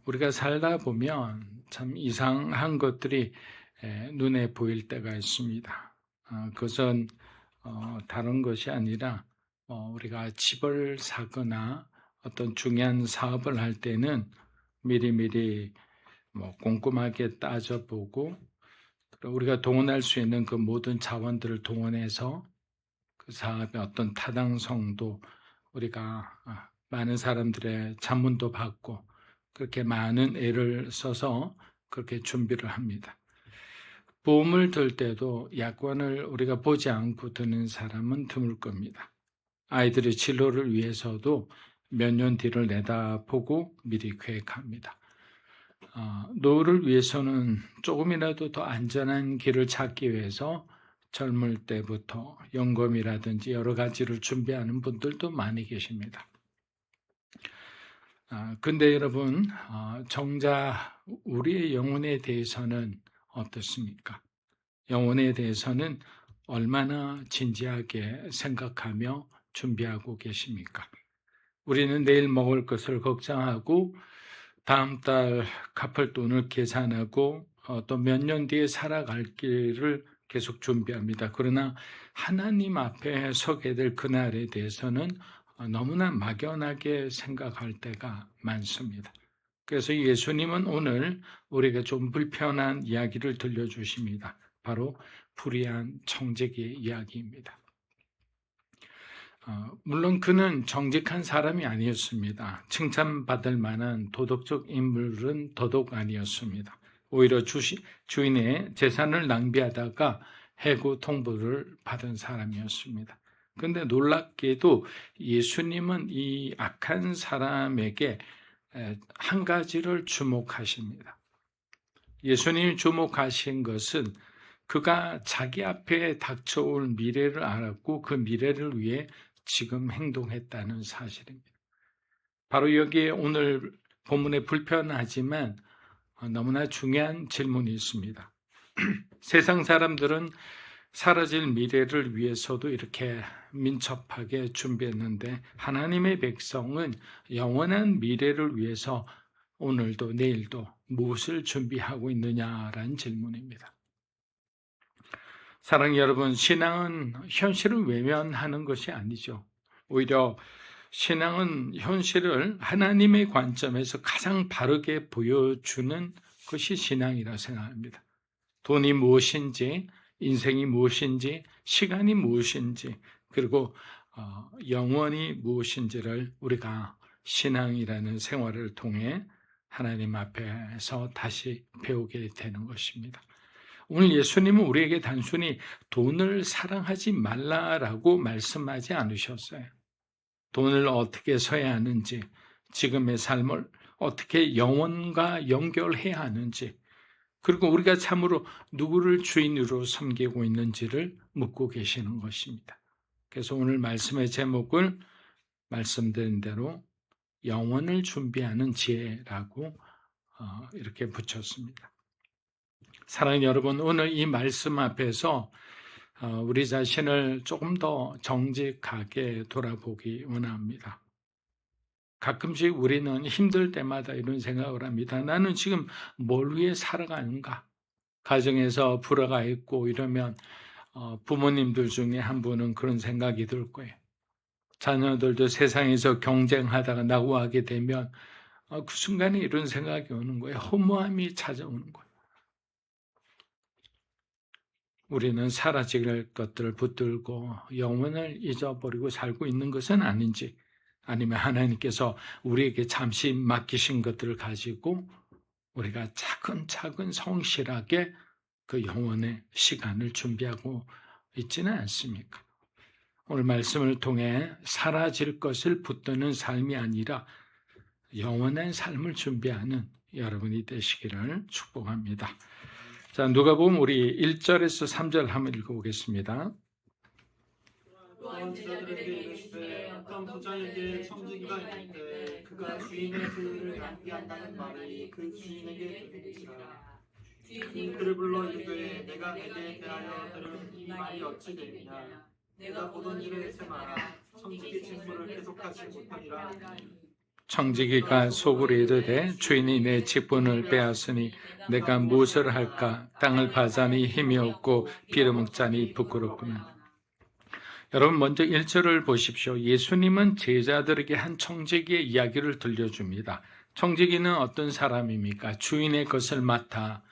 우리가 살다 보면 참 이상한 것들이 눈에 보일 때가 있습니다. 그것은 다른 것이 아니라 우리가 집을 사거나 어떤 중요한 사업을 할 때는 미리미리 꼼꼼하게 따져보고 우리가 동원할 수 있는 그 모든 자원들을 동원해서 그 사업의 어떤 타당성도 우리가 많은 사람들의 자문도 받고 그렇게 많은 애를 써서 그렇게 준비를 합니다. 보험을 들 때도 약관을 우리가 보지 않고 드는 사람은 드물 겁니다. 아이들의 진로를 위해서도 몇 년 뒤를 내다보고 미리 계획합니다. 노후를 위해서는 조금이라도 더 안전한 길을 찾기 위해서 젊을 때부터 연금이라든지 여러 가지를 준비하는 분들도 많이 계십니다. 근데 여러분, 정작 우리의 영혼에 대해서는 어떻습니까? 영혼에 대해서는 얼마나 진지하게 생각하며 준비하고 계십니까? 우리는 내일 먹을 것을 걱정하고 다음 달 갚을 돈을 계산하고 또 몇 년 뒤에 살아갈 길을 계속 준비합니다. 그러나 하나님 앞에 서게 될 그날에 대해서는 너무나 막연하게 생각할 때가 많습니다. 그래서 예수님은 오늘 우리에게 좀 불편한 이야기를 들려주십니다. 바로 불의한 청지기의 이야기입니다. 물론 그는 정직한 사람이 아니었습니다. 칭찬받을 만한 도덕적 인물은 더더욱 아니었습니다. 오히려 주인의 재산을 낭비하다가 해고 통보를 받은 사람이었습니다. 그런데 놀랍게도 예수님은 이 악한 사람에게 한 가지를 주목하십니다. 예수님이 주목하신 것은 그가 자기 앞에 닥쳐올 미래를 알았고 그 미래를 위해 지금 행동했다는 사실입니다. 바로 여기에 오늘 본문에 불편하지만 너무나 중요한 질문이 있습니다. 세상 사람들은 사라질 미래를 위해서도 이렇게 민첩하게 준비했는데 하나님의 백성은 영원한 미래를 위해서 오늘도 내일도 무엇을 준비하고 있느냐라는 질문입니다. 사랑하는 여러분, 신앙은 현실을 외면하는 것이 아니죠. 오히려 신앙은 현실을 하나님의 관점에서 가장 바르게 보여주는 것이 신앙이라 생각합니다. 돈이 무엇인지, 인생이 무엇인지, 시간이 무엇인지, 그리고 영원이 무엇인지를 우리가 신앙이라는 생활을 통해 하나님 앞에서 다시 배우게 되는 것입니다. 오늘 예수님은 우리에게 단순히 돈을 사랑하지 말라라고 말씀하지 않으셨어요. 돈을 어떻게 써야 하는지, 지금의 삶을 어떻게 영혼과 연결해야 하는지, 그리고 우리가 참으로 누구를 주인으로 섬기고 있는지를 묻고 계시는 것입니다. 그래서 오늘 말씀의 제목을 말씀드린 대로 영혼을 준비하는 지혜라고 이렇게 붙였습니다. 사랑하는 여러분, 오늘 이 말씀 앞에서 우리 자신을 조금 더 정직하게 돌아보기 원합니다. 가끔씩 우리는 힘들 때마다 이런 생각을 합니다. 나는 지금 뭘 위해 살아가는가? 가정에서 불화가 있고 이러면 부모님들 중에 한 분은 그런 생각이 들 거예요. 자녀들도 세상에서 경쟁하다가 낙오하게 되면 그 순간에 이런 생각이 오는 거예요. 허무함이 찾아오는 거예요. 우리는 사라질 것들을 붙들고 영혼을 잊어버리고 살고 있는 것은 아닌지, 아니면 하나님께서 우리에게 잠시 맡기신 것들을 가지고 우리가 차근차근 성실하게 그 영혼의 시간을 준비하고 있지는 않습니까? 오늘 말씀을 통해 사라질 것을 붙드는 삶이 아니라 영원한 삶을 준비하는 여러분이 되시기를 축복합니다. 자, 누가복음 우리 1절에서 3절 한번 읽어보겠습니다. 또한 제자들에게 이르시되 어떤 부자에게 청지기가 있는데 그가 주인의 소유를 낭비한다는 말이 그 주인에게 들리니라. 주인이 그를 불러 이르되 내가 내게 대하여 들은 이 말이 어찌 되느냐. 내가 보던 일을 해마라 청지기 직무를 계속하지 못하니라 하니 청지기가 속으로 이르되 주인이 내 직분을 빼앗으니 내가 무엇을 할까? 땅을 파자니 힘이 없고 빌어먹자니 부끄럽구나. 여러분 먼저 1절을 보십시오. 예수님은 제자들에게 한 청지기의 이야기를 들려줍니다. 청지기는 어떤 사람입니까? 주인의 것을 맡아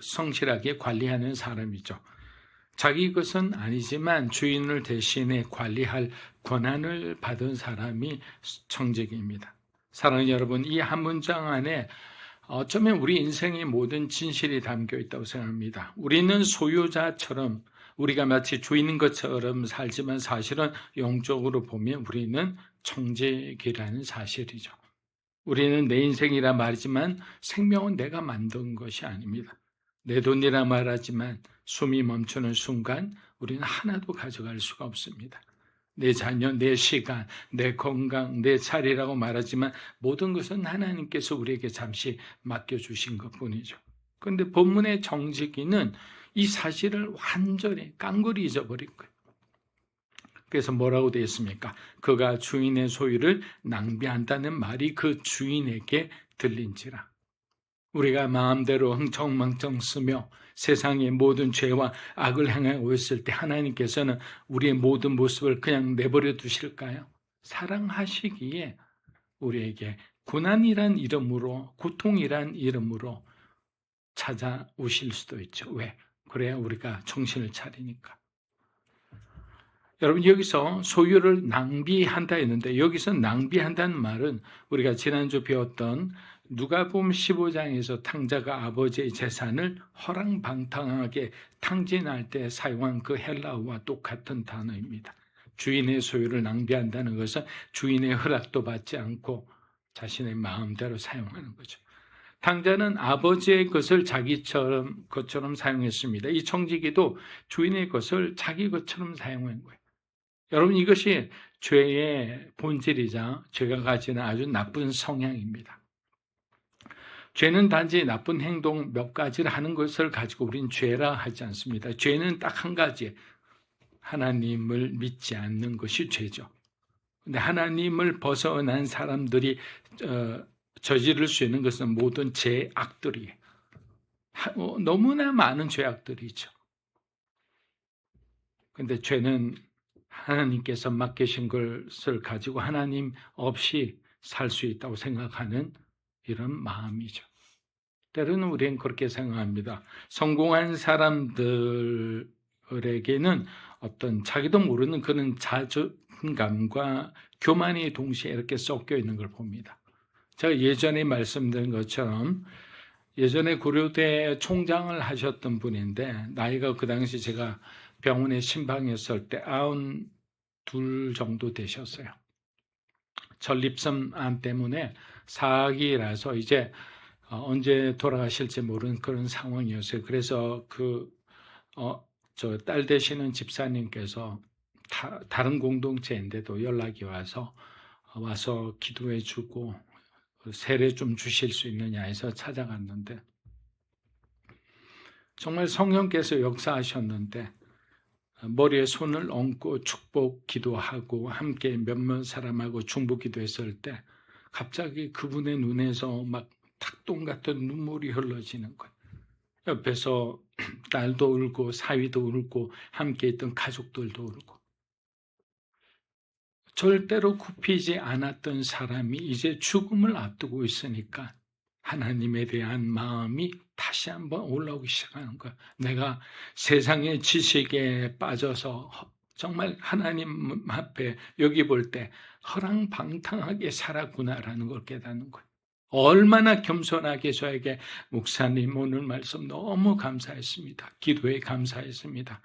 성실하게 관리하는 사람이죠. 자기 것은 아니지만 주인을 대신해 관리할 권한을 받은 사람이 청지기입니다. 사랑하는 여러분, 이 한 문장 안에 어쩌면 우리 인생의 모든 진실이 담겨 있다고 생각합니다. 우리는 소유자처럼 우리가 마치 주인인 것처럼 살지만 사실은 영적으로 보면 우리는 청지기라는 사실이죠. 우리는 내 인생이라 말이지만 생명은 내가 만든 것이 아닙니다. 내 돈이라 말하지만 숨이 멈추는 순간 우리는 하나도 가져갈 수가 없습니다. 내 자녀, 내 시간, 내 건강, 내 자리라고 말하지만 모든 것은 하나님께서 우리에게 잠시 맡겨주신 것뿐이죠. 그런데 본문의 청지기는 이 사실을 완전히 깡그리 잊어버린 거예요. 그래서 뭐라고 되어 있습니까? 그가 주인의 소유를 낭비한다는 말이 그 주인에게 들린지라. 우리가 마음대로 흥청망청 쓰며 세상의 모든 죄와 악을 행하고 있을 때 하나님께서는 우리의 모든 모습을 그냥 내버려 두실까요? 사랑하시기에 우리에게 고난이란 이름으로, 고통이란 이름으로 찾아오실 수도 있죠. 왜? 그래야 우리가 정신을 차리니까. 여러분, 여기서 소유를 낭비한다 했는데 여기서 낭비한다는 말은 우리가 지난주 배웠던 누가복음 15장에서 탕자가 아버지의 재산을 허랑방탕하게 탕진할 때 사용한 그 헬라어와 똑같은 단어입니다. 주인의 소유를 낭비한다는 것은 주인의 허락도 받지 않고 자신의 마음대로 사용하는 거죠. 탕자는 아버지의 것을 자기 것처럼 사용했습니다. 이 청지기도 주인의 것을 자기 것처럼 사용한 거예요. 여러분, 이것이 죄의 본질이자 죄가 가지는 아주 나쁜 성향입니다. 죄는 단지 나쁜 행동 몇 가지를 하는 것을 가지고 우리는 죄라 하지 않습니다. 죄는 딱 한 가지, 하나님을 믿지 않는 것이 죄죠. 근데 하나님을 벗어난 사람들이 저지를 수 있는 것은 모든 죄악들이에요. 너무나 많은 죄악들이죠. 근데 죄는 하나님께서 맡기신 것을 가지고 하나님 없이 살 수 있다고 생각하는 이런 마음이죠. 때로는 우리는 그렇게 생각합니다. 성공한 사람들에게는 어떤 자기도 모르는 그런 자존감과 교만이 동시에 이렇게 섞여 있는 걸 봅니다. 제가 예전에 말씀드린 것처럼 예전에 고려대 총장을 하셨던 분인데 나이가 그 당시 제가 병원에 신방했을 때 92 정도 되셨어요. 전립선암 때문에 사기라서 이제 언제 돌아가실지 모르는 그런 상황이었어요. 그래서 저 딸 되시는 집사님께서 다른 공동체인데도 연락이 와서 기도해 주고 세례 좀 주실 수 있느냐 해서 찾아갔는데 정말 성령께서 역사하셨는데 머리에 손을 얹고 축복 기도하고 함께 몇몇 사람하고 중보 기도했을 때 갑자기 그분의 눈에서 막 탁동 같은 눈물이 흘러지는 거예요. 옆에서 딸도 울고 사위도 울고 함께 있던 가족들도 울고 절대로 굽히지 않았던 사람이 이제 죽음을 앞두고 있으니까 하나님에 대한 마음이 다시 한번 올라오기 시작하는 거예요. 내가 세상의 지식에 빠져서 정말 하나님 앞에 여기 볼 때 허랑방탕하게 살았구나라는 걸 깨닫는 거예요. 얼마나 겸손하게 저에게 목사님 오늘 말씀 너무 감사했습니다. 기도에 감사했습니다.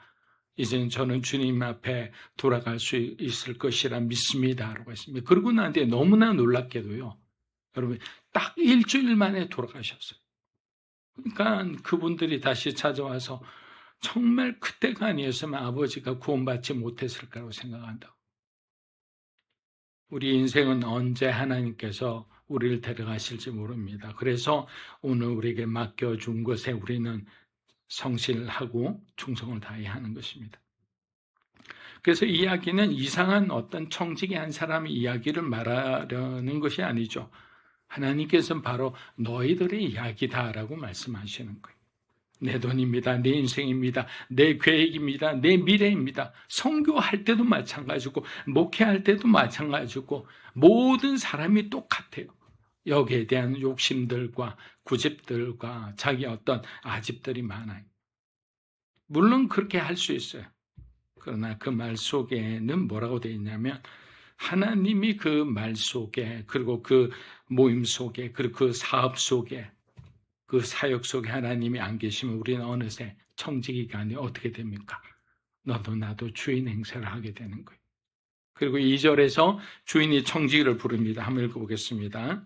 이제는 저는 주님 앞에 돌아갈 수 있을 것이라 믿습니다. 라고 했습니다. 그러고 나한테 너무나 놀랍게도요. 여러분 딱 일주일 만에 돌아가셨어요. 그러니까 그분들이 다시 찾아와서 정말 그때가 아니었으면 아버지가 구원받지 못했을 거라고 생각한다고. 우리 인생은 언제 하나님께서 우리를 데려가실지 모릅니다. 그래서 오늘 우리에게 맡겨준 것에 우리는 성실하고 충성을 다해야 하는 것입니다. 그래서 이 이야기는 이상한 어떤 청지기 한 사람의 이야기를 말하려는 것이 아니죠. 하나님께서는 바로 너희들의 이야기다라고 말씀하시는 거예요. 내 돈입니다. 내 인생입니다. 내 계획입니다. 내 미래입니다. 선교할 때도 마찬가지고 목회할 때도 마찬가지고 모든 사람이 똑같아요. 여기에 대한 욕심들과 구집들과 자기 어떤 아집들이 많아요. 물론 그렇게 할 수 있어요. 그러나 그 말 속에는 뭐라고 되어 있냐면 하나님이 그 말 속에 그리고 그 모임 속에 그리고 그 사업 속에 그 사역 속에 하나님이 안 계시면 우리는 어느새 청지기가 아니라 어떻게 됩니까? 너도 나도 주인 행세를 하게 되는 거예요. 그리고 2절에서 주인이 청지기를 부릅니다. 한번 읽어보겠습니다.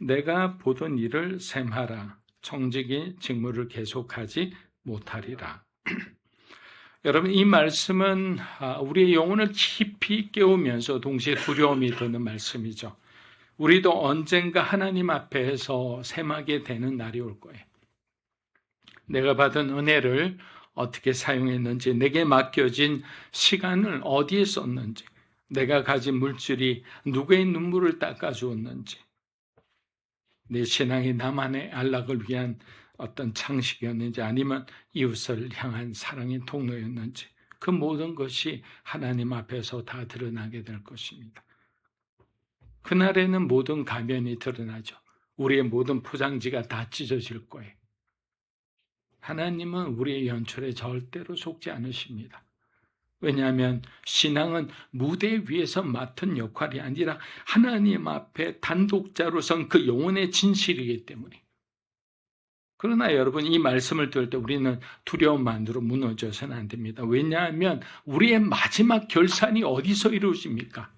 내가 보던 일을 셈하라. 청지기 직무를 계속하지 못하리라. 여러분, 이 말씀은 우리의 영혼을 깊이 깨우면서 동시에 두려움이 드는 말씀이죠. 우리도 언젠가 하나님 앞에서 셈하게 되는 날이 올 거예요. 내가 받은 은혜를 어떻게 사용했는지, 내게 맡겨진 시간을 어디에 썼는지, 내가 가진 물질이 누구의 눈물을 닦아주었는지, 내 신앙이 나만의 안락을 위한 어떤 창식이었는지 아니면 이웃을 향한 사랑의 통로였는지 그 모든 것이 하나님 앞에서 다 드러나게 될 것입니다. 그날에는 모든 가면이 드러나죠. 우리의 모든 포장지가 다 찢어질 거예요. 하나님은 우리의 연출에 절대로 속지 않으십니다. 왜냐하면 신앙은 무대 위에서 맡은 역할이 아니라 하나님 앞에 단독자로선 그 영혼의 진실이기 때문에. 그러나 여러분, 이 말씀을 들을 때 우리는 두려움만으로 무너져서는 안 됩니다. 왜냐하면 우리의 마지막 결산이 어디서 이루어집니까?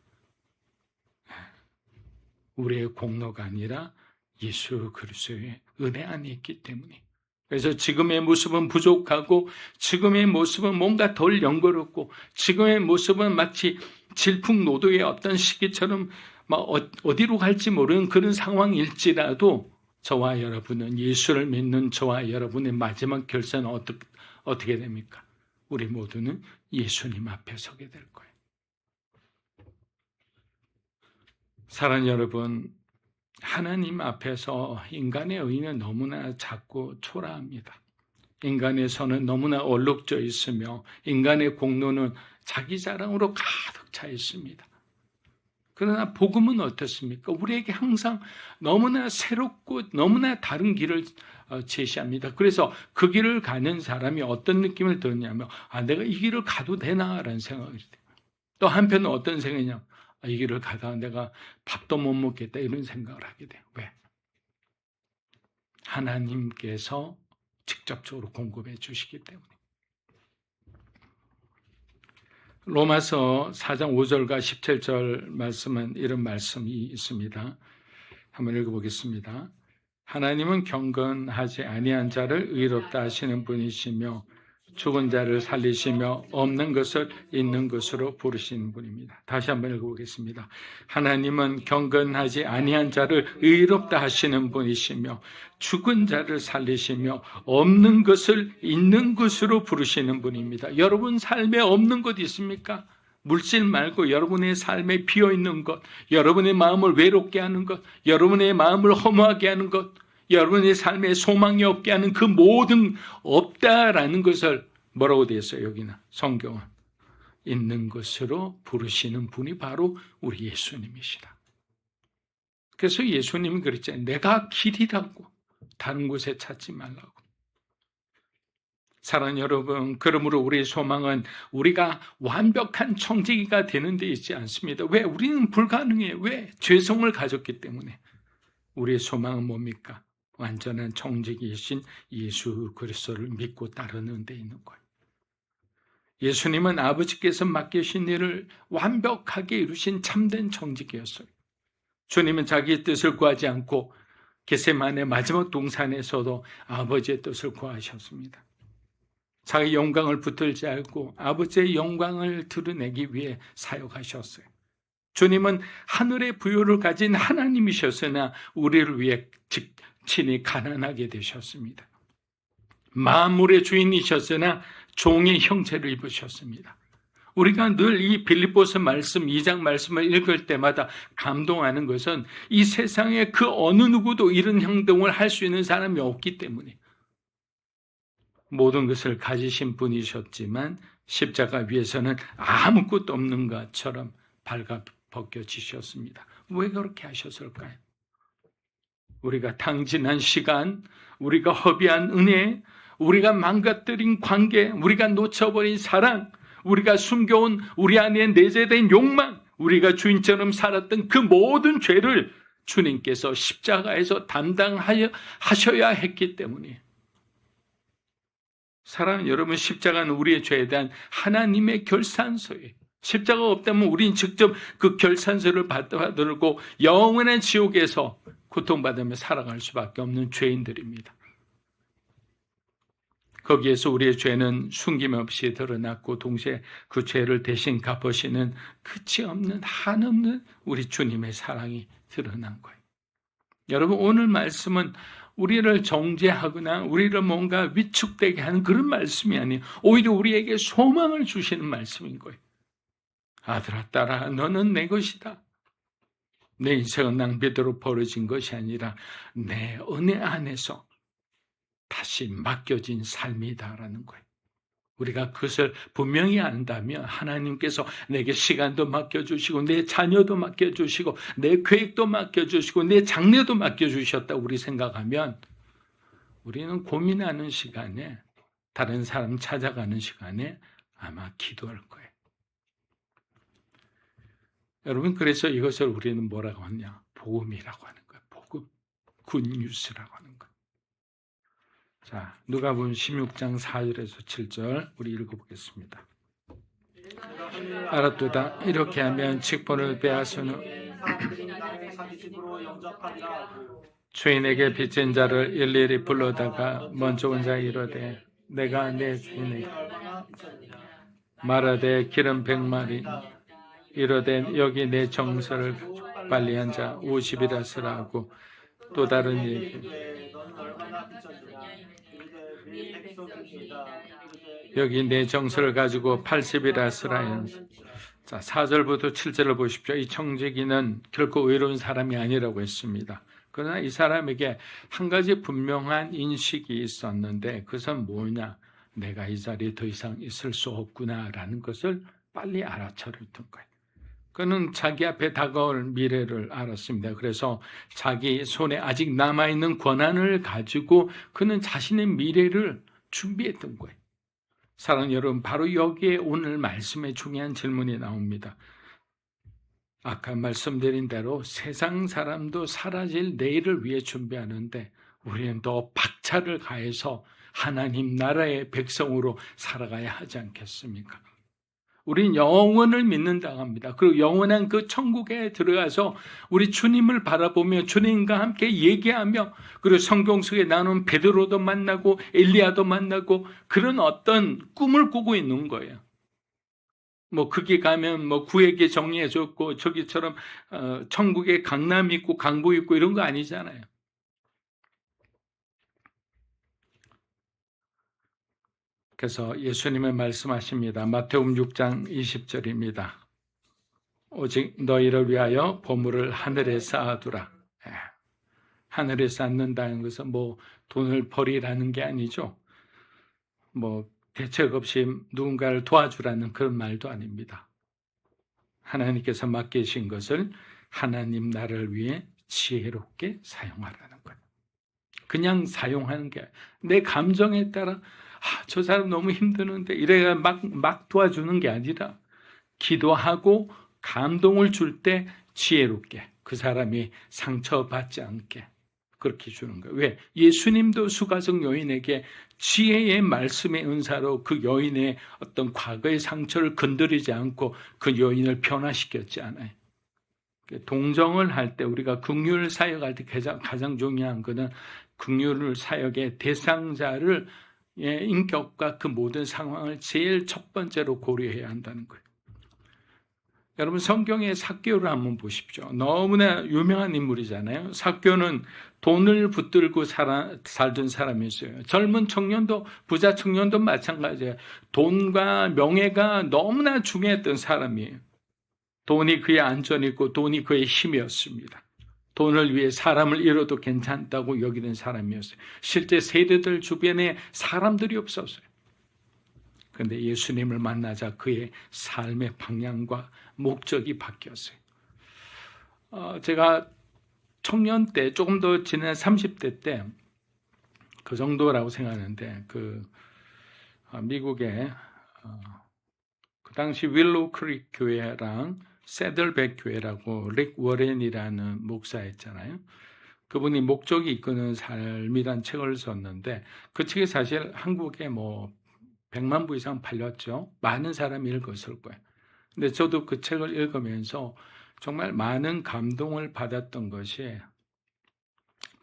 우리의 공로가 아니라 예수 그리스도의 은혜 안에 있기 때문에. 그래서 지금의 모습은 부족하고 지금의 모습은 뭔가 덜 연거롭고 지금의 모습은 마치 질풍노도의 어떤 시기처럼 막 어디로 갈지 모르는 그런 상황일지라도 저와 여러분은 예수를 믿는 저와 여러분의 마지막 결산은 어떻게 됩니까? 우리 모두는 예수님 앞에 서게 될 거예요. 사랑하는 여러분, 하나님 앞에서 인간의 의는 너무나 작고 초라합니다. 인간의 선은 너무나 얼룩져 있으며 인간의 공로는 자기 자랑으로 가득 차 있습니다. 그러나 복음은 어떻습니까? 우리에게 항상 너무나 새롭고 너무나 다른 길을 제시합니다. 그래서 그 길을 가는 사람이 어떤 느낌을 드냐면 내가 이 길을 가도 되나라는 생각이 돼요. 또 한편은 어떤 생각이냐면 이 길을 가다가 내가 밥도 못 먹겠다 이런 생각을 하게 돼요. 왜? 하나님께서 직접적으로 공급해 주시기 때문에. 로마서 4장 5절과 17절 말씀은 이런 말씀이 있습니다. 한번 읽어보겠습니다. 하나님은 경건하지 아니한 자를 의롭다 하시는 분이시며 죽은 자를 살리시며 없는 것을 있는 것으로 부르시는 분입니다. 다시 한번 읽어보겠습니다. 하나님은 경건하지 아니한 자를 의롭다 하시는 분이시며 죽은 자를 살리시며 없는 것을 있는 것으로 부르시는 분입니다. 여러분 삶에 없는 것 있습니까? 물질 말고 여러분의 삶에 비어있는 것, 여러분의 마음을 외롭게 하는 것, 여러분의 마음을 허무하게 하는 것, 여러분의 삶에 소망이 없게 하는 그 모든 없다라는 것을 뭐라고 되어 있어요? 여기는 성경은 있는 것으로 부르시는 분이 바로 우리 예수님이시다. 그래서 예수님이 그랬잖아요. 내가 길이라고 다른 곳에 찾지 말라고. 사랑하는 여러분, 그러므로 우리의 소망은 우리가 완벽한 청지기가 되는 데 있지 않습니다. 왜? 우리는 불가능해요. 왜? 죄성을 가졌기 때문에. 우리의 소망은 뭡니까? 완전한 청지기이신 예수 그리스도를 믿고 따르는 데 있는 거예요. 예수님은 아버지께서 맡기신 일을 완벽하게 이루신 참된 청지기였어요. 주님은 자기의 뜻을 구하지 않고 겟세마네 마지막 동산에서도 아버지의 뜻을 구하셨습니다. 자기 영광을 붙들지 않고 아버지의 영광을 드러내기 위해 사역하셨어요. 주님은 하늘의 부요를 가진 하나님이셨으나 우리를 위해 친히 가난하게 되셨습니다. 만물의 주인이셨으나 종의 형체를 입으셨습니다. 우리가 늘 이 빌립보서 말씀 2장 말씀을 읽을 때마다 감동하는 것은 이 세상에 그 어느 누구도 이런 행동을 할 수 있는 사람이 없기 때문에 모든 것을 가지신 분이셨지만 십자가 위에서는 아무것도 없는 것처럼 발가벗겨지셨습니다. 왜 그렇게 하셨을까요? 우리가 탕진한 시간, 우리가 허비한 은혜, 우리가 망가뜨린 관계, 우리가 놓쳐버린 사랑, 우리가 숨겨온 우리 안에 내재된 욕망, 우리가 주인처럼 살았던 그 모든 죄를 주님께서 십자가에서 담당하셔야 했기 때문에 사랑하는 여러분, 십자가는 우리의 죄에 대한 하나님의 결산서예요. 십자가가 없다면 우리는 직접 그 결산서를 받들고 영원한 지옥에서 고통받으며 살아갈 수밖에 없는 죄인들입니다. 거기에서 우리의 죄는 숨김없이 드러났고 동시에 그 죄를 대신 갚으시는 끝이 없는 한없는 우리 주님의 사랑이 드러난 거예요. 여러분, 오늘 말씀은 우리를 정죄하거나 우리를 뭔가 위축되게 하는 그런 말씀이 아니에요. 오히려 우리에게 소망을 주시는 말씀인 거예요. 아들아, 딸아, 너는 내 것이다. 내 인생은 낭비대로 벌어진 것이 아니라 내 은혜 안에서 다시 맡겨진 삶이다라는 거예요. 우리가 그것을 분명히 안다면 하나님께서 내게 시간도 맡겨주시고 내 자녀도 맡겨주시고 내 계획도 맡겨주시고 내 장래도 맡겨주셨다고 우리 생각하면 우리는 고민하는 시간에 다른 사람 찾아가는 시간에 아마 기도할 거예요. 여러분, 그래서 이것을 우리는 뭐라고 하냐? 복음이라고 하는 거예요. 복음, 굿뉴스라고 하는 거예요. 자, 누가복음 16장 4절에서 7절 우리 읽어보겠습니다. 알았도다. 이렇게 하면 직분을 빼앗으는 주인에게 빚진 자를 일일이 불러다가 먼저 온 자 이르되 내가 내 주인에게 말하되 기름 100마리 이르되 여기 내 정서를 빨리 한 자 50이라 쓰라 하고 또 다른 얘기 여기 내 정서를 가지고 80이라 쓰라. 자, 4절부터 7절을 보십시오. 이 청지기는 결코 의로운 사람이 아니라고 했습니다. 그러나 이 사람에게 한 가지 분명한 인식이 있었는데 그것은 뭐냐? 내가 이 자리에 더 이상 있을 수 없구나라는 것을 빨리 알아차렸던 거예요. 그는 자기 앞에 다가올 미래를 알았습니다. 그래서 자기 손에 아직 남아있는 권한을 가지고 그는 자신의 미래를 준비했던 거예요. 사랑하는 여러분, 바로 여기에 오늘 말씀에 중요한 질문이 나옵니다. 아까 말씀드린 대로 세상 사람도 사라질 내일을 위해 준비하는데 우리는 더 박차를 가해서 하나님 나라의 백성으로 살아가야 하지 않겠습니까? 우린 영원을 믿는다고 합니다. 그리고 영원한 그 천국에 들어가서 우리 주님을 바라보며 주님과 함께 얘기하며 그리고 성경 속에 나오는 베드로도 만나고 엘리야도 만나고 그런 어떤 꿈을 꾸고 있는 거예요. 뭐 거기 가면 뭐 구에게 정리해줬고 저기처럼 천국에 강남 있고 강보 있고 이런 거 아니잖아요. 그래서 예수님은 말씀하십니다. 마태복음 6장 20절입니다. 오직 너희를 위하여 보물을 하늘에 쌓아두라. 하늘에 쌓는다는 것은 뭐 돈을 버리라는 게 아니죠. 뭐 대책 없이 누군가를 도와주라는 그런 말도 아닙니다. 하나님께서 맡기신 것을 하나님 나라를 위해 지혜롭게 사용하라는 거예요. 그냥 사용하는 게 내 감정에 따라 저 사람 너무 힘드는데 이래가 막 도와주는 게 아니라 기도하고 감동을 줄 때 지혜롭게 그 사람이 상처받지 않게 그렇게 주는 거예요. 왜? 예수님도 수가성 여인에게 지혜의 말씀의 은사로 그 여인의 어떤 과거의 상처를 건드리지 않고 그 여인을 변화시켰지 않아요. 동정을 할 때 우리가 긍휼 사역할 때 가장 중요한 것은 긍휼 사역의 대상자를 인격과 그 모든 상황을 제일 첫 번째로 고려해야 한다는 거예요. 여러분 성경의 삭개오를 한번 보십시오. 너무나 유명한 인물이잖아요. 삭개오는 돈을 붙들고 살던 사람이었어요. 젊은 청년도 부자 청년도 마찬가지예요. 돈과 명예가 너무나 중요했던 사람이에요. 돈이 그의 안전이고 돈이 그의 힘이었습니다. 돈을 위해 사람을 잃어도 괜찮다고 여기는 사람이었어요. 실제 세대들 주변에 사람들이 없었어요. 그런데 예수님을 만나자 그의 삶의 방향과 목적이 바뀌었어요. 제가 청년 때, 조금 더 지난 30대 때, 그 정도라고 생각하는데, 미국의, 그 당시 윌로우 크릭 교회랑 세들백 교회라고 릭 워렌이라는 목사였잖아요. 그분이 목적이 이끄는 삶이란 책을 썼는데, 그 책이 사실 한국에 100만 부 이상 팔렸죠. 많은 사람이 읽었을 거예요. 근데 저도 그 책을 읽으면서 정말 많은 감동을 받았던 것이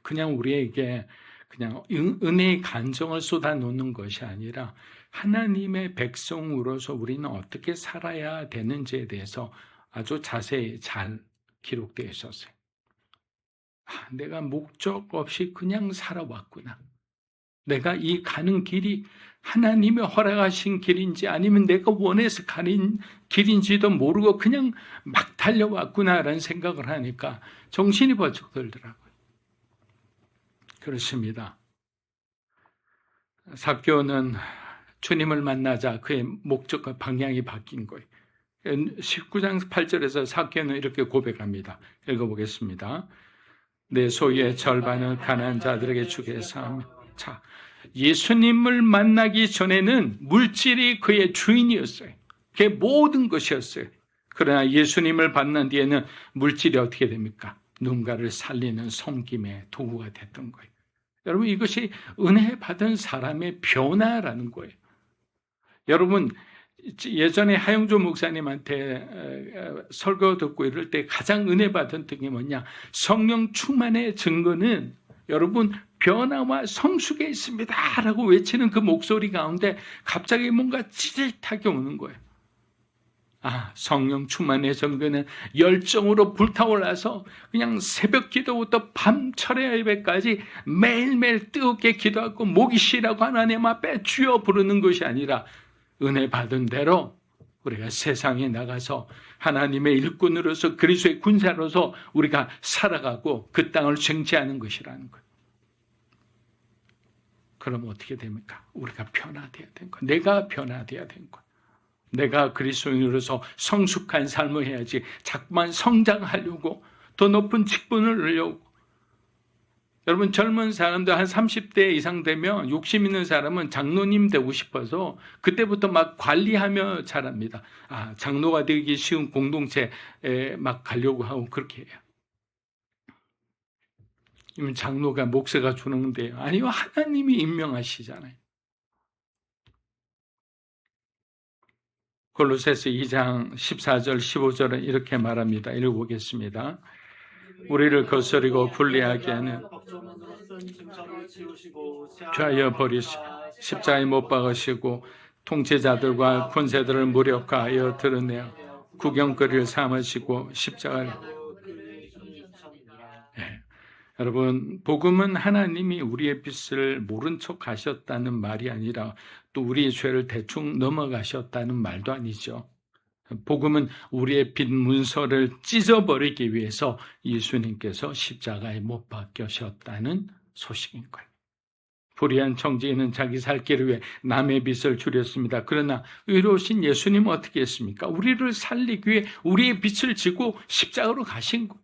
그냥 우리에게 그냥 은혜의 간정을 쏟아놓는 것이 아니라 하나님의 백성으로서 우리는 어떻게 살아야 되는지에 대해서 아주 자세히 잘 기록되어 있었어요. 내가 목적 없이 그냥 살아왔구나. 내가 이 가는 길이 하나님이 허락하신 길인지 아니면 내가 원해서 가는 길인지도 모르고 그냥 막 달려왔구나라는 생각을 하니까 정신이 번쩍 들더라고요. 그렇습니다. 삭개오는 주님을 만나자 그의 목적과 방향이 바뀐 거예요. 19장 8절에서 삭개오는 이렇게 고백합니다. 읽어보겠습니다. 내 소유의 절반을 가난한 자들에게 주겠사오며. 자, 예수님을 만나기 전에는 물질이 그의 주인이었어요. 그의 모든 것이었어요. 그러나 예수님을 만난 뒤에는 물질이 어떻게 됩니까? 누군가를 살리는 섬김의 도구가 됐던 거예요. 여러분, 이것이 은혜 받은 사람의 변화라는 거예요. 여러분, 예전에 하영조 목사님한테 설교 듣고 이럴 때 가장 은혜 받은 뜻이 뭐냐? 성령 충만의 증거는 여러분 변화와 성숙에 있습니다 라고 외치는 그 목소리 가운데 갑자기 뭔가 찌릿하게 오는 거예요. 성령 충만의 증거는 열정으로 불타올라서 그냥 새벽 기도부터 밤 철야 예배까지 매일매일 뜨겁게 기도하고 목이 쉬라고 하나님 앞에 주여 부르는 것이 아니라 은혜 받은 대로 우리가 세상에 나가서 하나님의 일꾼으로서 그리스도의 군사로서 우리가 살아가고 그 땅을 쟁취하는 것이라는 거예요. 그럼 어떻게 됩니까? 우리가 변화되어야 되는 거예요. 내가 변화되어야 되는 거예요. 내가 그리스도인으로서 성숙한 삶을 해야지 자꾸만 성장하려고 더 높은 직분을 누리려고. 여러분 젊은 사람들 한 30대 이상 되면 욕심 있는 사람은 장로님 되고 싶어서 그때부터 막 관리하며 자랍니다. 장로가 되기 쉬운 공동체에 막 가려고 하고 그렇게 해요. 장로가 목사가 주는데요. 아니요, 하나님이 임명하시잖아요. 골로새서 2장 14절 15절은 이렇게 말합니다. 읽어보겠습니다. 우리를 거스리고 불리하게 하는 죄하여 버리시고 십자가에 못 박으시고 통치자들과 권세들을 무력화하여 드러내어 구경거리를 삼으시고 십자가를 여러분, 복음은 하나님이 우리의 빚을 모른 척 하셨다는 말이 아니라 또 우리의 죄를 대충 넘어가셨다는 말도 아니죠. 복음은 우리의 빚 문서를 찢어버리기 위해서 예수님께서 십자가에 못 박으셨다는 소식인 거예요. 불의한 청지기는 자기 살 길을 위해 남의 빚을 줄였습니다. 그러나 의로우신 예수님은 어떻게 했습니까? 우리를 살리기 위해 우리의 빚을 지고 십자가로 가신 거예요.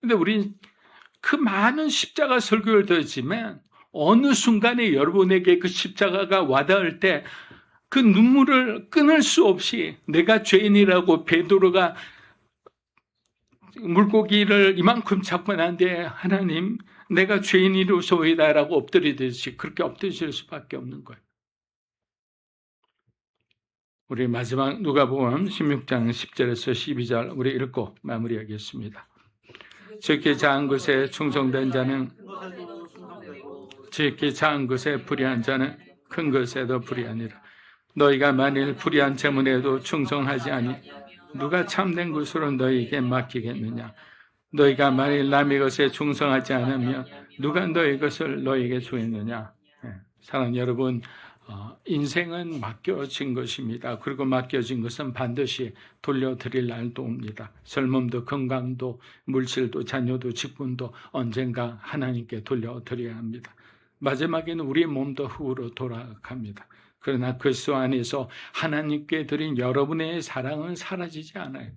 근데 우린 그 많은 십자가 설교를 듣지만 어느 순간에 여러분에게 그 십자가가 와닿을 때 그 눈물을 끊을 수 없이 내가 죄인이라고 베드로가 물고기를 이만큼 잡고 난데 하나님 내가 죄인이로소이다라고 엎드리듯이 그렇게 엎드릴 수밖에 없는 거예요. 우리 마지막 누가복음 16장 10절에서 12절 우리 읽고 마무리하겠습니다. 지극히 작은 것에 충성된 자는 지극히 작은 것에 불의한 자는 큰 것에도 불의하니라. 너희가 만일 불의한 재물에도 충성하지 아니 누가 참된 것으로 너희에게 맡기겠느냐? 너희가 만일 남의 것에 충성하지 않으면 누가 너희 것을 너희에게 주겠느냐? 사랑하는 여러분, 인생은 맡겨진 것입니다. 그리고 맡겨진 것은 반드시 돌려드릴 날도 옵니다. 젊음도 건강도 물질도 자녀도 직분도 언젠가 하나님께 돌려드려야 합니다. 마지막에는 우리 몸도 흙으로 돌아갑니다. 그러나 그리스도 안에서 하나님께 드린 여러분의 사랑은 사라지지 않아요.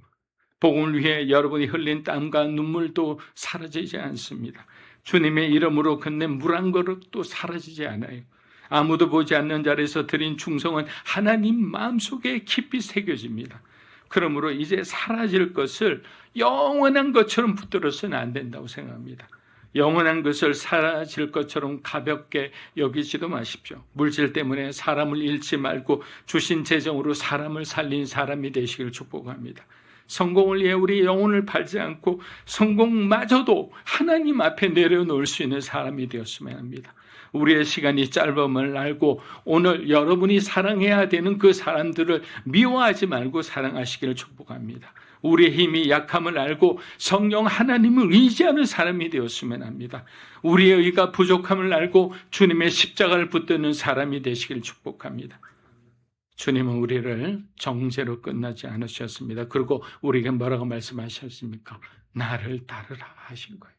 복음을 위해 여러분이 흘린 땀과 눈물도 사라지지 않습니다. 주님의 이름으로 건넨 물 한 그릇도 사라지지 않아요. 아무도 보지 않는 자리에서 드린 충성은 하나님 마음속에 깊이 새겨집니다. 그러므로 이제 사라질 것을 영원한 것처럼 붙들어서는 안 된다고 생각합니다. 영원한 것을 사라질 것처럼 가볍게 여기지도 마십시오. 물질 때문에 사람을 잃지 말고 주신 재정으로 사람을 살린 사람이 되시길 축복합니다. 성공을 위해 우리 영혼을 팔지 않고 성공마저도 하나님 앞에 내려놓을 수 있는 사람이 되었으면 합니다. 우리의 시간이 짧음을 알고 오늘 여러분이 사랑해야 되는 그 사람들을 미워하지 말고 사랑하시기를 축복합니다. 우리의 힘이 약함을 알고 성령 하나님을 의지하는 사람이 되었으면 합니다. 우리의 의가 부족함을 알고 주님의 십자가를 붙드는 사람이 되시길 축복합니다. 주님은 우리를 정죄로 끝나지 않으셨습니다. 그리고 우리에게 뭐라고 말씀하셨습니까? 나를 따르라 하신 거예요.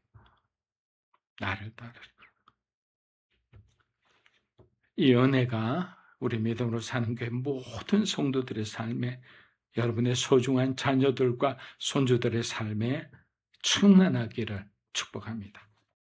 나를 따르라. 이 은혜가 우리 믿음으로 사는 게 모든 성도들의 삶에 여러분의 소중한 자녀들과 손주들의 삶에 충만하기를 축복합니다.